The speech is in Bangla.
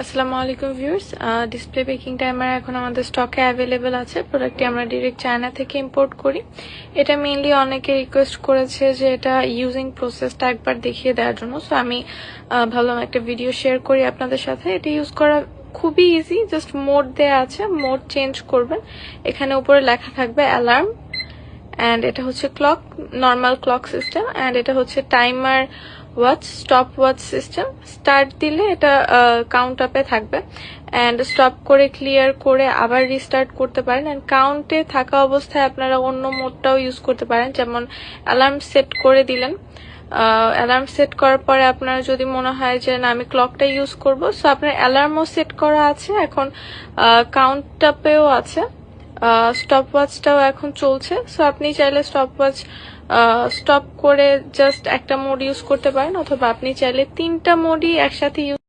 আসসালামু আলাইকুম ভিউয়ার্স, ডিসপ্লে বেকিং টাইমার এখন আমাদের স্টকে অ্যাভেলেবেল আছে। প্রোডাক্টটি আমরা ডিরেক্ট চায়না থেকে ইম্পোর্ট করি। এটা মেইনলি অনেকে রিকোয়েস্ট করেছে যে এটা ইউজিং প্রসেসটা একবার দেখিয়ে দেওয়ার জন্য। সো আমি ভাবলাম একটা ভিডিও শেয়ার করি আপনাদের সাথে। এটা ইউজ করা খুবই ইজি, জাস্ট মোড দেয়া আছে, মোড চেঞ্জ করবেন। এখানে উপরে লেখা থাকবে অ্যালার্ম, অ্যান্ড এটা হচ্ছে clock, normal clock system, and এটা হচ্ছে timer watch, stop watch system. Start দিলে এটা কাউন্ট আপে থাকবে, অ্যান্ড স্টপ করে ক্লিয়ার করে আবার রিস্টার্ট করতে পারেন। অ্যান্ড কাউন্টে থাকা অবস্থায় আপনারা অন্য মোডটাও ইউজ করতে পারেন, যেমন অ্যালার্ম সেট করে দিলেন। অ্যালার্ম সেট করার পরে আপনার যদি মনে হয় যে না আমি ক্লকটা ইউজ করবো, সো আপনার অ্যালার্মও সেট করা আছে, এখন কাউন্ট আপেও আছে, স্টপ ওয়াচটাও এখন চলছে। সো আপনি চাইলে স্টপ ওয়াচ স্টপ করে জাস্ট একটা মোড ইউজ করতে পারেন, অথবা আপনি চাইলে 3টা মোডই একসাথে ইউজ